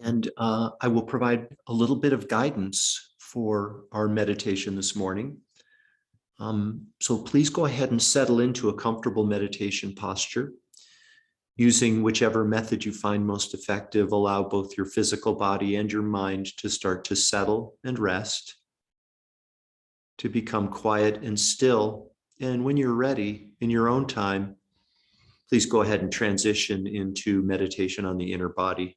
And I will provide a little bit of guidance for our meditation this morning. So please go ahead and settle into a comfortable meditation posture. Using whichever method you find most effective, allow both your physical body and your mind to start to settle and rest, to become quiet and still. And when you're ready, in your own time, please go ahead and transition into meditation on the inner body.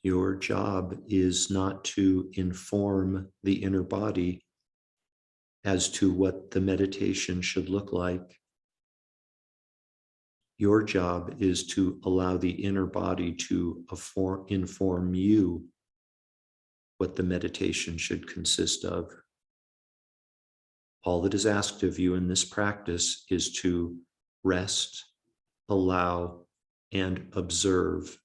Your job is not to inform the inner body as to what the meditation should look like. Your job is to allow the inner body to inform you what the meditation should consist of. All that is asked of you in this practice is to rest, allow, and observe.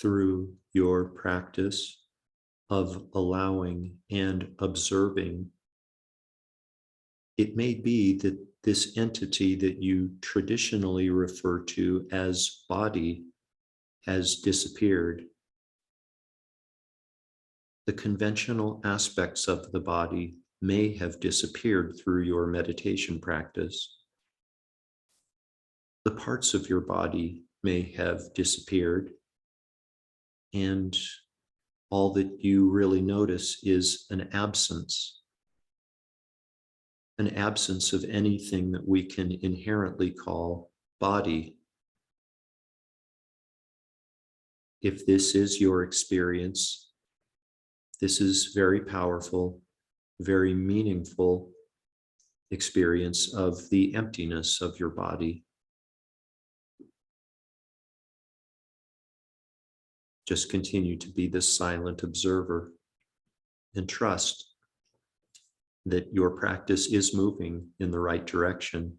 through your practice of allowing and observing, it may be that this entity that you traditionally refer to as body has disappeared. The conventional aspects of the body may have disappeared through your meditation practice. The parts of your body may have disappeared, and all that you really notice is an absence of anything that we can inherently call body. If this is your experience, this is very powerful, very meaningful experience of the emptiness of your body. Just continue to be this silent observer and trust that your practice is moving in the right direction.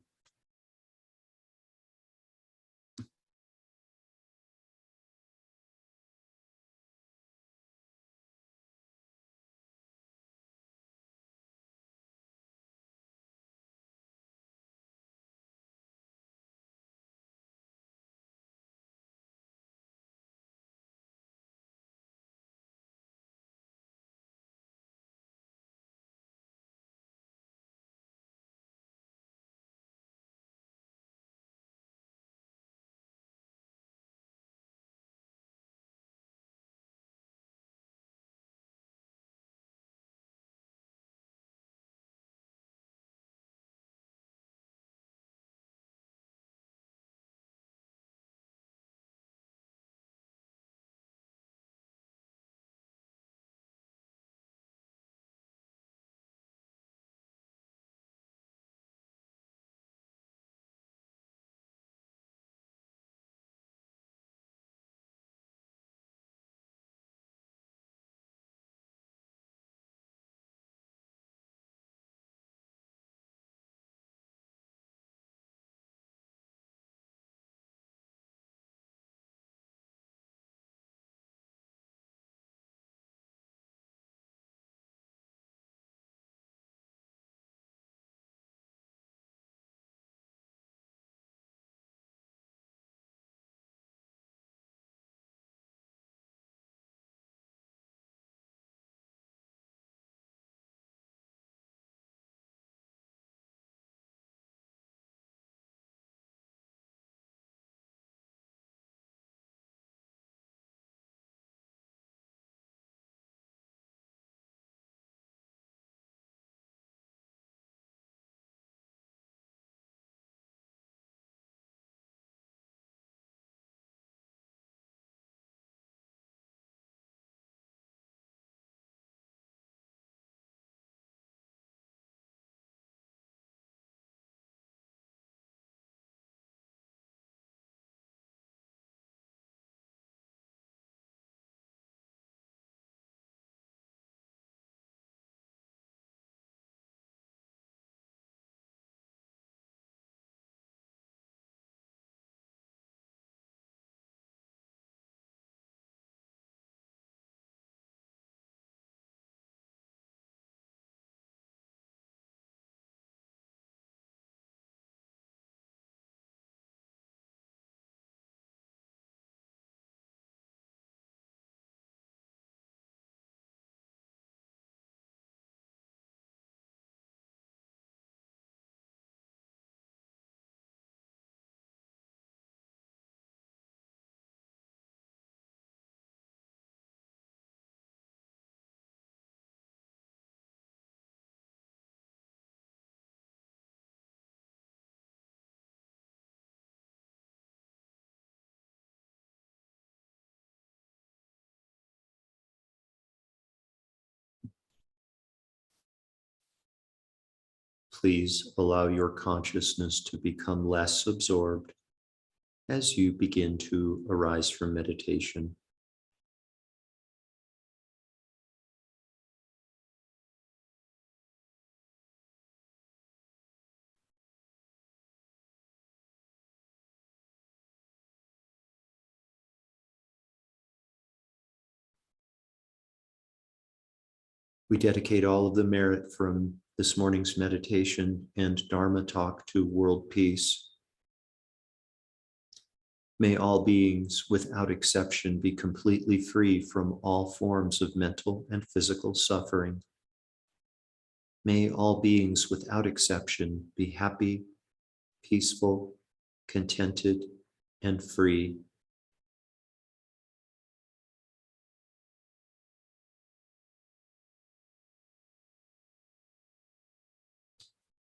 Please allow your consciousness to become less absorbed as you begin to arise from meditation. We dedicate all of the merit from this morning's meditation and Dharma talk to world peace. May all beings, without exception, be completely free from all forms of mental and physical suffering. May all beings, without exception, be happy, peaceful, contented, and free.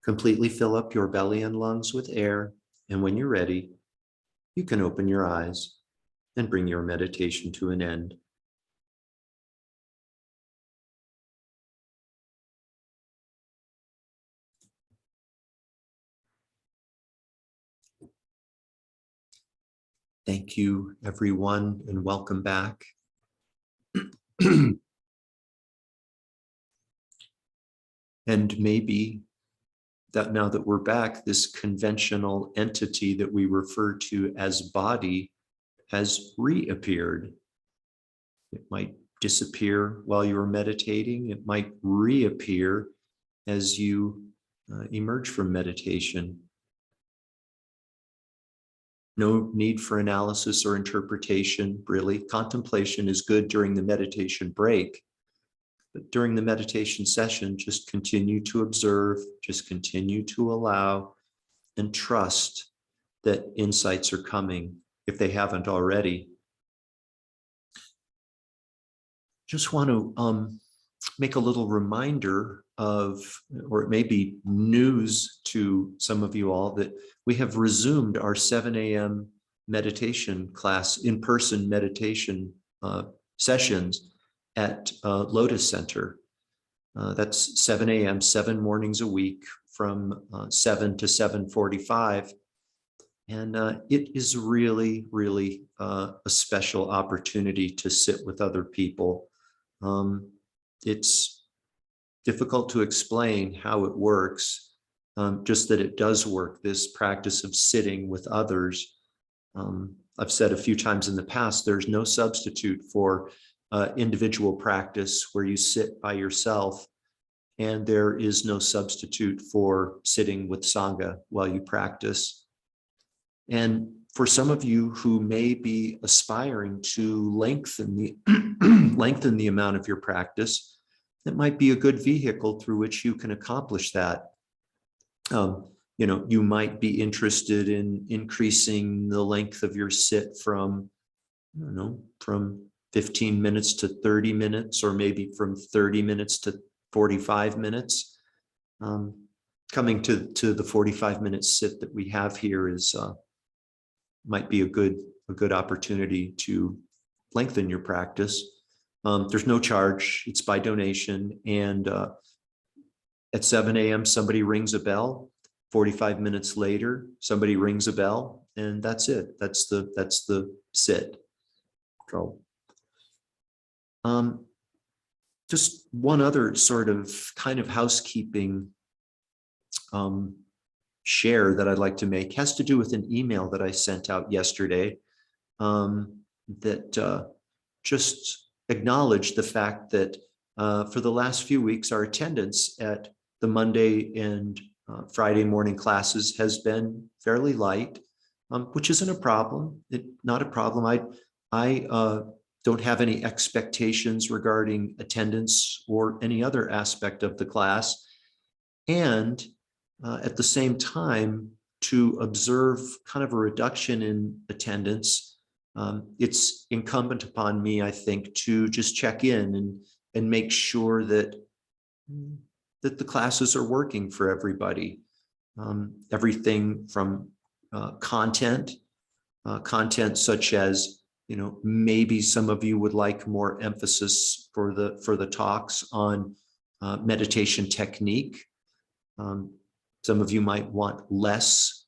Completely fill up your belly and lungs with air, and when you're ready, you can open your eyes and bring your meditation to an end. Thank you, everyone, and welcome back. And maybe that now that we're back, this conventional entity that we refer to as body has reappeared. It might disappear while you were meditating. It might reappear as you emerge from meditation. No need for analysis or interpretation, really. Contemplation is good during the meditation break, but during the meditation session, just continue to observe, just continue to allow, and trust that insights are coming if they haven't already. Just want to make a little reminder of, or it may be news to some of you all, that we have resumed our 7 a.m. meditation class, in-person meditation sessions at Lotus Center. That's 7 a.m., 7 mornings a week from 7 to 7:45. And it is really, really a special opportunity to sit with other people. It's difficult to explain how it works, just that it does work, this practice of sitting with others. I've said a few times in the past, there's no substitute for individual practice where you sit by yourself, and there is no substitute for sitting with Sangha while you practice. And for some of you who may be aspiring to lengthen the lengthen the amount of your practice, that might be a good vehicle through which you can accomplish that. You might be interested in increasing the length of your sit from, I don't know, from 15 minutes to 30 minutes, or maybe from 30 minutes to 45 minutes. Coming to the 45-minute sit that we have here is might be a good opportunity to lengthen your practice. There's no charge, it's by donation, and at 7 a.m. somebody rings a bell. 45 minutes later, somebody rings a bell, and that's it. That's the sit. So, just one other sort of kind of housekeeping share that I'd like to make has to do with an email that I sent out yesterday that just acknowledged the fact that for the last few weeks, our attendance at the Monday and Friday morning classes has been fairly light, which isn't a problem. Not a problem. I don't have any expectations regarding attendance or any other aspect of the class. And at the same time, to observe kind of a reduction in attendance, it's incumbent upon me, I think, to just check in and make sure that the classes are working for everybody. Everything from content such as, maybe some of you would like more emphasis for the talks on meditation technique. Some of you might want less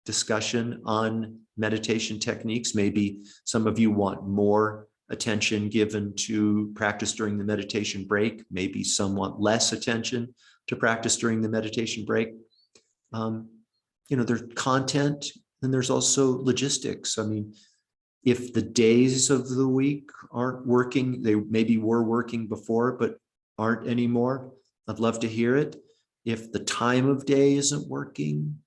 discussion on meditation techniques. Maybe some of you want more attention given to practice during the meditation break. Maybe some want less attention to practice during the meditation break. There's content and there's also logistics. I mean, If the days of the week aren't working, they maybe were working before, but aren't anymore, I'd love to hear it. If the time of day isn't working,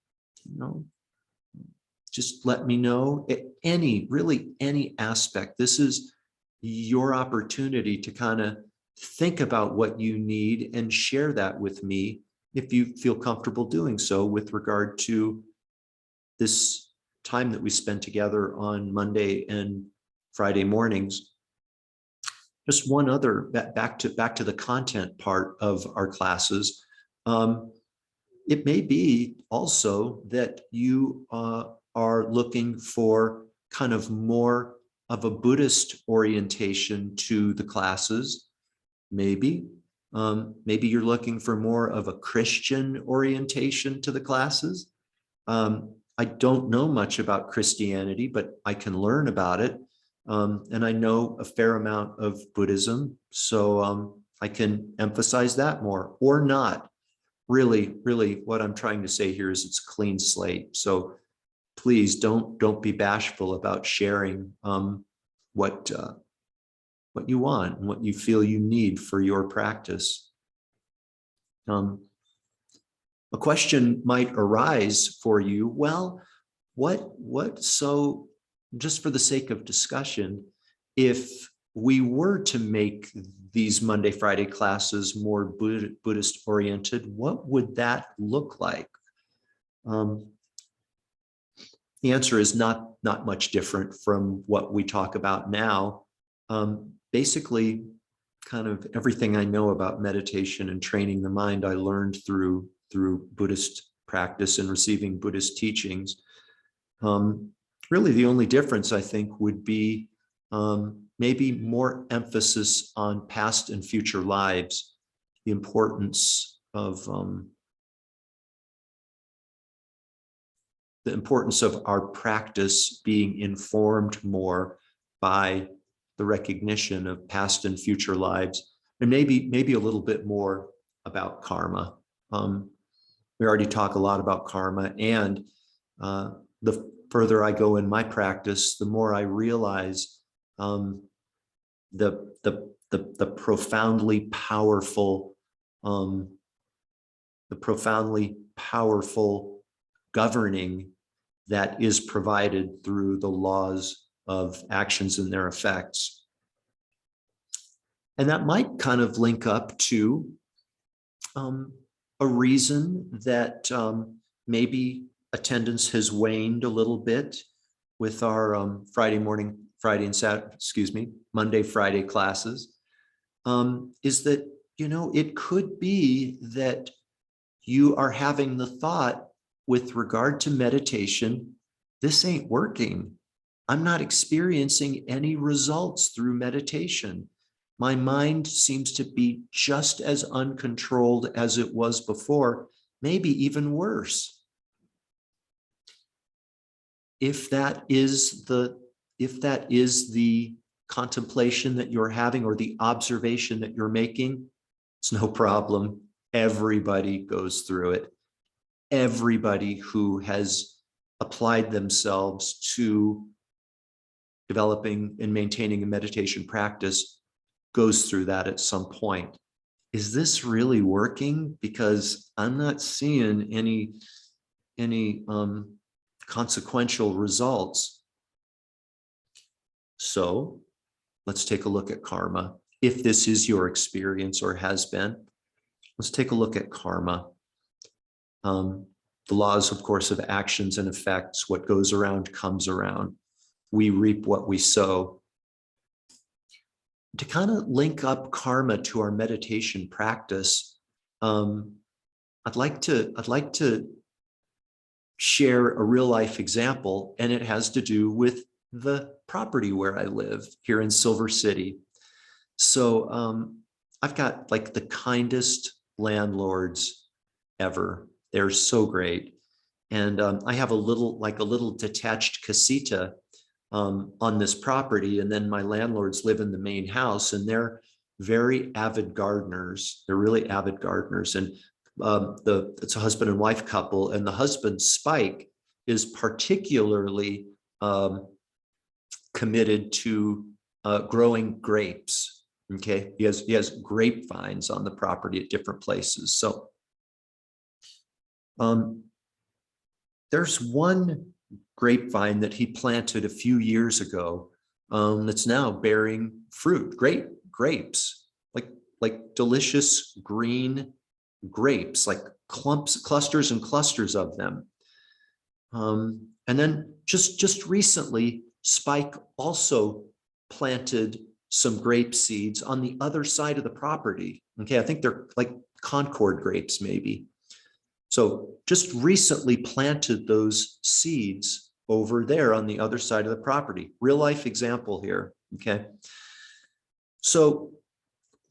just let me know. Really any aspect. This is your opportunity to kind of think about what you need and share that with me if you feel comfortable doing so with regard to this time that we spend together on Monday and Friday mornings. Just one other, back to the content part of our classes. It may be also that you are looking for kind of more of a Buddhist orientation to the classes. Maybe you're looking for more of a Christian orientation to the classes. I don't know much about Christianity, but I can learn about it. And I know a fair amount of Buddhism, so I can emphasize that more or not. Really, what I'm trying to say here is it's a clean slate. So please don't be bashful about sharing what you want and what you feel you need for your practice. A question might arise for you. Well, so just for the sake of discussion, if we were to make these Monday, Friday classes more Buddhist oriented, what would that look like? The answer is not much different from what we talk about now. Basically, kind of everything I know about meditation and training the mind, I learned through Buddhist practice and receiving Buddhist teachings. Really, the only difference, I think, would be maybe more emphasis on past and future lives, the importance of our practice being informed more by the recognition of past and future lives, and maybe a little bit more about karma. We already talk a lot about karma, and the further I go in my practice, the more I realize the profoundly powerful, governing that is provided through the laws of actions and their effects. And that might kind of link up to a reason that maybe attendance has waned a little bit with our Monday, Friday classes, is that, it could be that you are having the thought with regard to meditation, this ain't working. I'm not experiencing any results through meditation. My mind seems to be just as uncontrolled as it was before, maybe even worse. If that is the contemplation that you're having or the observation that you're making, it's no problem. Everybody goes through it. Everybody who has applied themselves to developing and maintaining a meditation practice goes through that at some point. Is this really working? Because I'm not seeing any consequential results. So let's take a look at karma. If this is your experience or has been, let's take a look at karma. The laws, of course, of actions and effects. What goes around comes around. We reap what we sow. To kind of link up karma to our meditation practice, I'd like to share a real life example, and it has to do with the property where I live here in Silver City. So I've got like the kindest landlords ever. They're so great. And I have a little detached casita on this property. And then my landlords live in the main house, and they're very avid gardeners. They're really avid gardeners. And it's a husband and wife couple, and the husband, Spike, is particularly committed to growing grapes. Okay, he has grapevines on the property at different places. So there's one grapevine that he planted a few years ago that's now bearing fruit, grapes, like delicious green grapes, like clusters and clusters of them. And then just recently, Spike also planted some grape seeds on the other side of the property. Okay, I think they're like Concord grapes, maybe. So just recently planted those seeds over there on the other side of the property. Real life example here, okay? So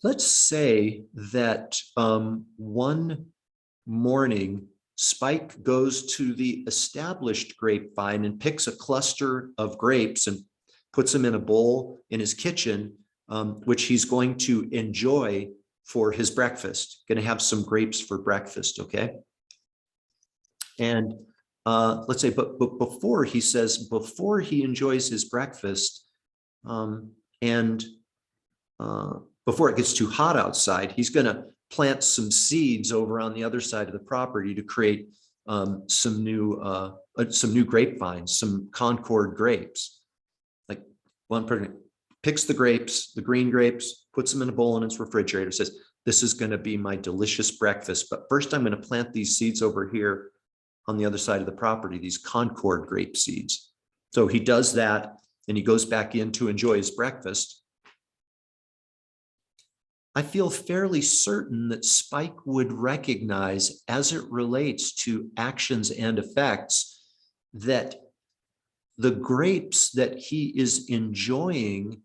let's say that one morning, Spike goes to the established grapevine and picks a cluster of grapes and puts them in a bowl in his kitchen, which he's going to enjoy for his breakfast. Going to have some grapes for breakfast, okay? And let's say, but before he says, before he enjoys his breakfast, and before it gets too hot outside, he's going to plant some seeds over on the other side of the property to create some new grapevines, some Concord grapes. Like one person picks the grapes, the green grapes, puts them in a bowl in its refrigerator, says, this is going to be my delicious breakfast. But first I'm going to plant these seeds over here on the other side of the property, these Concord grape seeds. So he does that and he goes back in to enjoy his breakfast. I feel fairly certain that Spike would recognize, as it relates to actions and effects, that the grapes that he is enjoying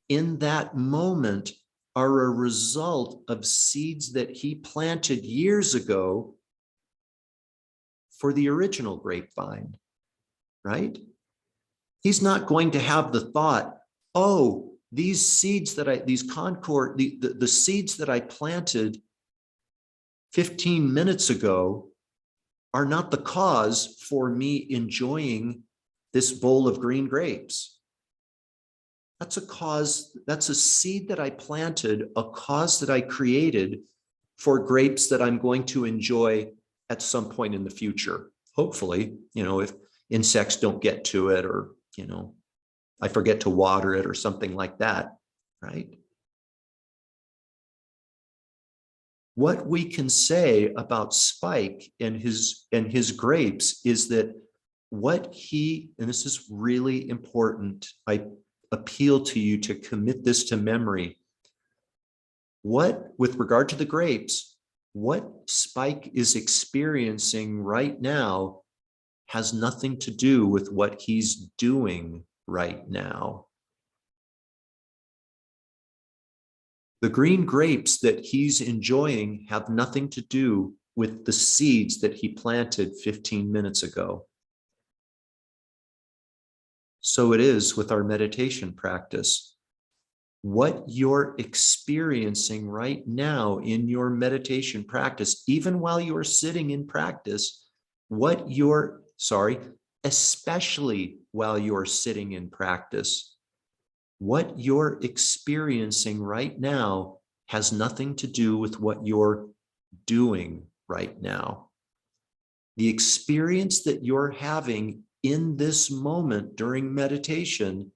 in that moment are a result of seeds that he planted years ago for the original grapevine, right? He's not going to have the thought, oh, these seeds that these Concord, the seeds that I planted 15 minutes ago are not the cause for me enjoying this bowl of green grapes. That's a cause, that's a seed that I planted, a cause that I created for grapes that I'm going to enjoy at some point in the future. Hopefully, if insects don't get to it, or, I forget to water it or something like that, right? What we can say about Spike and his grapes is that what he, and this is really important, I appeal to you to commit this to memory. With regard to the grapes, what Spike is experiencing right now has nothing to do with what he's doing right now. The green grapes that he's enjoying have nothing to do with the seeds that he planted 15 minutes ago. So it is with our meditation practice. What you're experiencing right now in your meditation practice, even while you're sitting in practice, especially while you're sitting in practice, what you're experiencing right now has nothing to do with what you're doing right now. The experience that you're having in this moment during meditation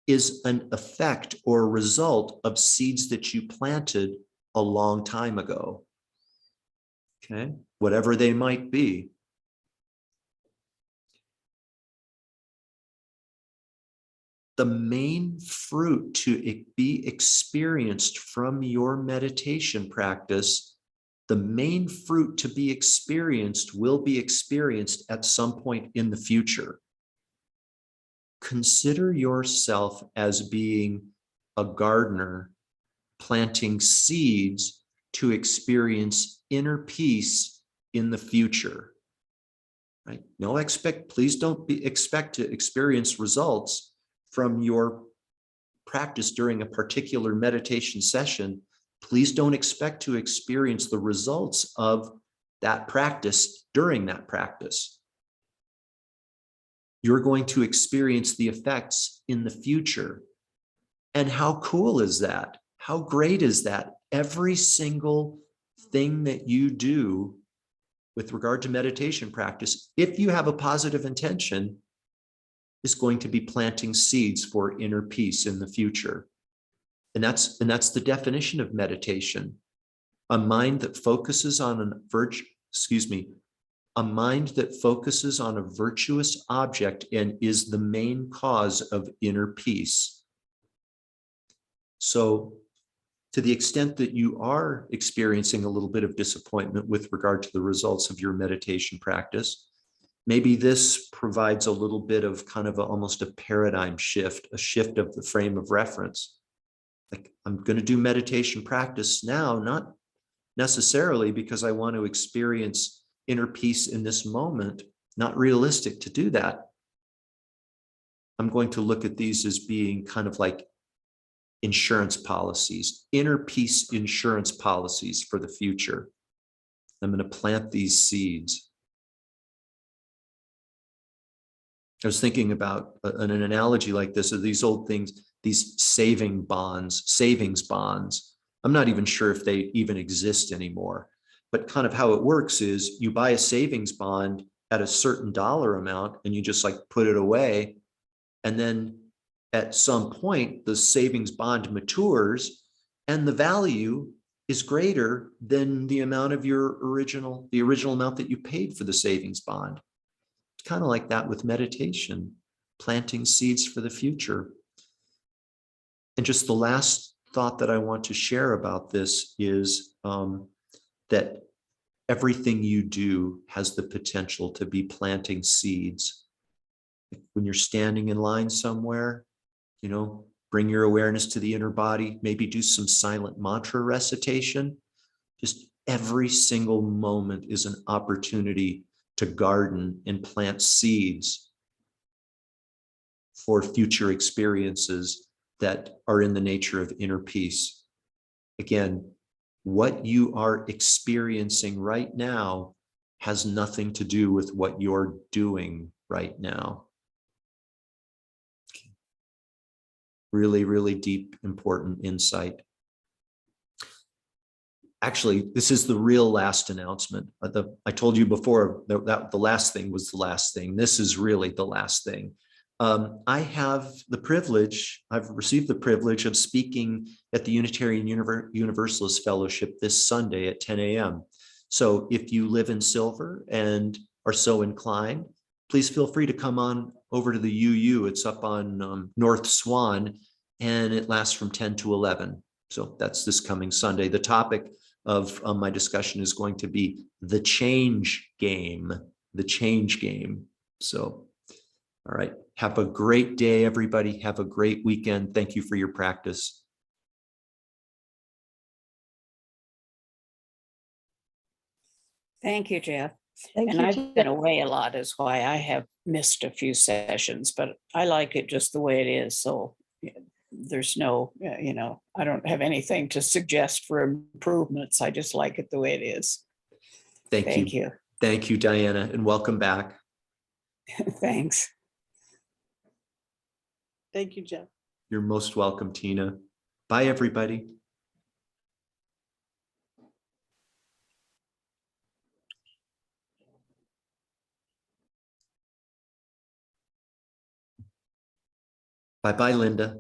is an effect or result of seeds that you planted a long time ago. Okay, whatever they might be. The main fruit to be experienced from your meditation practice, the main fruit to be experienced will be experienced at some point in the future. Consider yourself as being a gardener planting seeds to experience inner peace in the future. Right? Please don't expect to experience results from your practice during a particular meditation session. Please don't expect to experience the results of that practice during that practice. you're going to experience the effects in the future. And how cool is that? How great is that? Every single thing that you do with regard to meditation practice, if you have a positive intention, is going to be planting seeds for inner peace in the future. And that's the definition of meditation. A mind that focuses on a mind that focuses on a virtuous object and is the main cause of inner peace. So to the extent that you are experiencing a little bit of disappointment with regard to the results of your meditation practice, maybe this provides a little bit of kind of almost a paradigm shift, a shift of the frame of reference. Like, I'm going to do meditation practice now, not necessarily because I want to experience inner peace in this moment, not realistic to do that. I'm going to look at these as being kind of like insurance policies, inner peace insurance policies for the future. I'm going to plant these seeds. I was thinking about an analogy like this of these old things, these savings bonds. I'm not even sure if they even exist anymore, but kind of how it works is you buy a savings bond at a certain dollar amount and you just like put it away. And then at some point, the savings bond matures and the value is greater than the amount of the original amount that you paid for the savings bond. It's kind of like that with meditation, planting seeds for the future. And just the last thought that I want to share about this is that everything you do has the potential to be planting seeds. When you're standing in line somewhere, bring your awareness to the inner body, maybe do some silent mantra recitation. Just every single moment is an opportunity to garden and plant seeds for future experiences that are in the nature of inner peace. Again, what you are experiencing right now has nothing to do with what you're doing right now. Really, really deep, important insight. Actually, this is the real last announcement. I told you before that the last thing was the last thing. This is really the last thing. I've received the privilege of speaking at the Unitarian Universalist Fellowship this Sunday at 10 a.m. So if you live in Silver and are so inclined, please feel free to come on over to the UU. It's up on North Swan, and it lasts from 10 to 11. So that's this coming Sunday. The topic of my discussion is going to be the change game, So, all right. Have a great day, everybody. Have a great weekend. Thank you for your practice. Thank you, Jeff. Thank And you, I've Jeff. been away a lot is why I have missed a few sessions, but I like it just the way it is. So there's no, I don't have anything to suggest for improvements. I just like it the way it is. Thank you. Thank you, Diana, and welcome back. Thanks. Thank you, Jeff. You're most welcome, Tina. Bye, everybody. Bye-bye, Linda.